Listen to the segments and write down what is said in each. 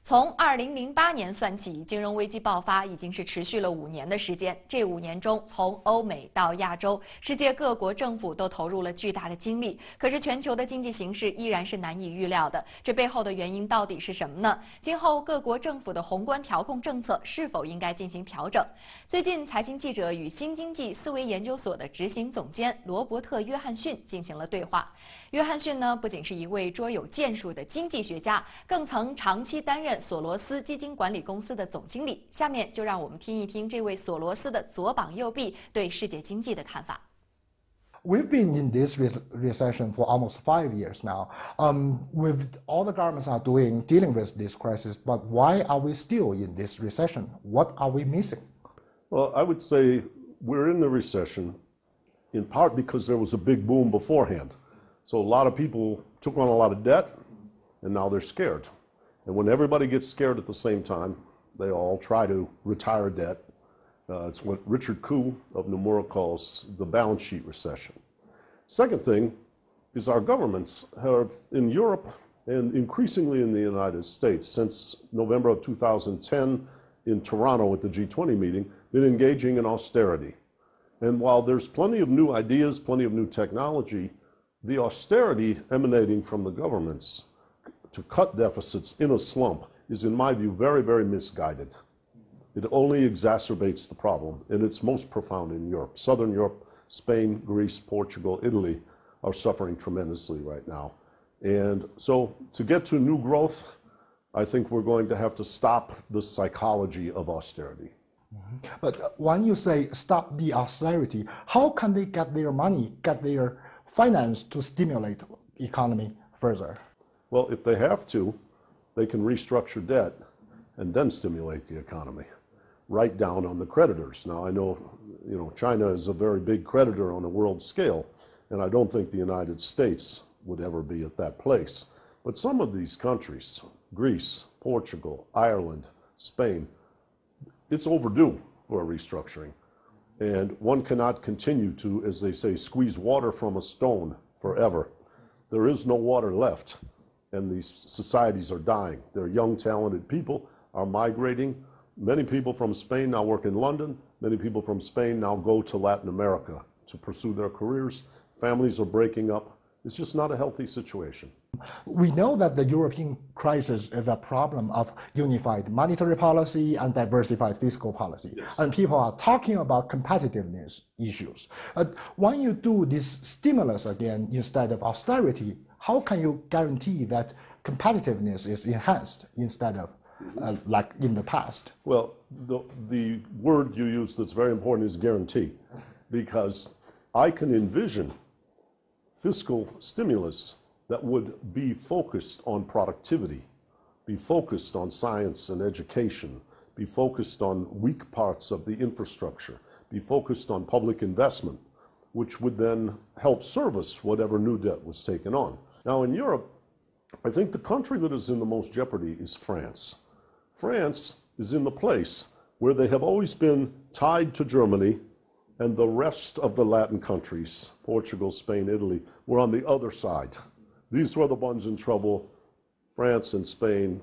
从2008年算起，金融危机爆发已经是持续了5年的时间。这5年中，从欧美到亚洲，世界各国政府都投入了巨大的精力。可是，全球的经济形势依然是难以预料的。这背后的原因到底是什么呢？今后各国政府的宏观调控政策是否应该进行调整？最近，财经记者与新经济思维研究所的执行总监罗伯特·约翰逊进行了对话。约翰逊呢，不仅是一位卓有建树的经济学家，更曾长期担任索罗斯基金管理公司的总经理。下面就让我们听一听这位索罗斯的左膀右臂对世界经济的看法。We've been in this recession for almost 5 years now. With all the governments are dealing with this crisis, but why are we still in this recession? What are we missing? Well, I would say we're in the recession in part because there was a big boom beforehand. So a lot of people took on a lot of debt, and now they're scared. And when everybody gets scared at the same time, they all try to retire debt. It's what Richard Koo of Nomura calls the balance sheet recession. Second thing is our governments have, in Europe and increasingly in the United States, since November of 2010 in Toronto at the G20 meeting, been engaging in austerity. And while there's plenty of new ideas, plenty of new technology, the austerity emanating from the governments to cut deficits in a slump is, in my view, very, very misguided. It only exacerbates the problem, and it's most profound in Europe. Southern Europe, Spain, Greece, Portugal, Italy are suffering tremendously right now. And so to get to new growth, I think we're going to have to stop the psychology of austerity. But when you say stop the austerity, how can they get their money, get their finance to stimulate the economy further? Well, if they have to, they can restructure debt and then stimulate the economy. Write down on the creditors. Now, I know, China is a very big creditor on a world scale, and I don't think the United States would ever be at that place. But some of these countries, Greece, Portugal, Ireland, Spain, it's overdue for a restructuring. And one cannot continue to, as they say, squeeze water from a stone forever. There is no water left, and these societies are dying. Their young, talented people are migrating. Many people from Spain now work in London. Many people from Spain now go to Latin America to pursue their careers. Families are breaking up. It's just not a healthy situation. We know that the European crisis is a problem of unified monetary policy and diversified fiscal policy. Yes. And people are talking about competitiveness issues. But when you do this stimulus again instead of austerity, how can you guarantee that competitiveness is enhanced instead of like in the past? Well, the word you use that's very important is guarantee, because I can envision fiscal stimulus that would be focused on productivity, be focused on science and education, be focused on weak parts of the infrastructure, be focused on public investment, which would then help service whatever new debt was taken on. Now in Europe, I think the country that is in the most jeopardy is France. France is in the place where they have always been tied to Germany, and the rest of the Latin countries, Portugal, Spain, Italy, were on the other side. These were the ones in trouble. France and Spain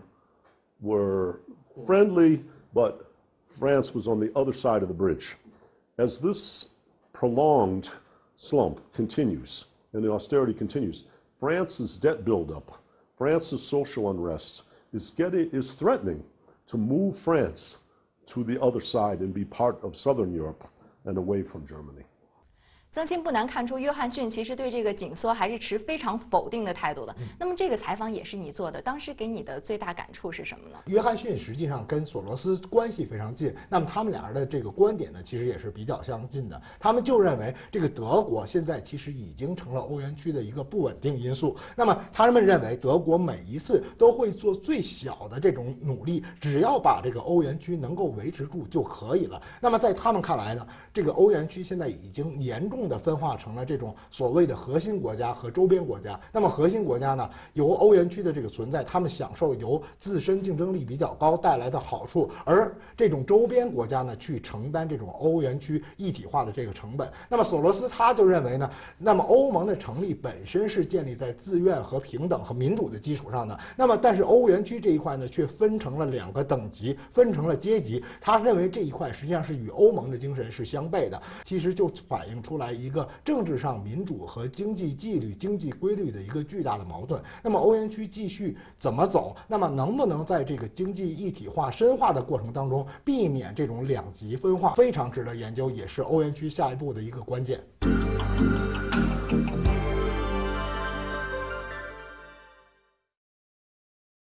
were friendly, but France was on the other side of the bridge. As this prolonged slump continues and the austerity continues, France's debt buildup, France's social unrest is threatening to move France to the other side and be part of Southern Europe and away from Germany. 曾鑫不难看出，约翰逊其实对这个紧缩还是持非常否定的态度的。那么这个采访也是你做的，当时给你的最大感触是什么呢？约翰逊实际上跟索罗斯关系非常近，那么他们俩人的这个观点呢，其实也是比较相近的。他们就认为这个德国现在其实已经成了欧元区的一个不稳定因素。那么他们认为德国每一次都会做最小的这种努力，只要把这个欧元区能够维持住就可以了。那么在他们看来呢，这个欧元区现在已经严重更的分化成了这种所谓的核心国家和周边国家。那么核心国家呢，由欧元区的这个存在，他们享受由自身竞争力比较高带来的好处，而这种周边国家呢，去承担这种欧元区一体化的这个成本。那么索罗斯他就认为呢，那么欧盟的成立本身是建立在自愿和平等和民主的基础上的。那么但是欧元区这一块呢，却分成了2个等级，分成了阶级。他认为这一块实际上是与欧盟的精神是相悖的，其实就反映出来一个政治上民主和经济纪律、经济规律的一个巨大的矛盾。那么欧元区继续怎么走？那么能不能在这个经济一体化深化的过程当中避免这种2极分化，非常值得研究，也是欧元区下一步的一个关键。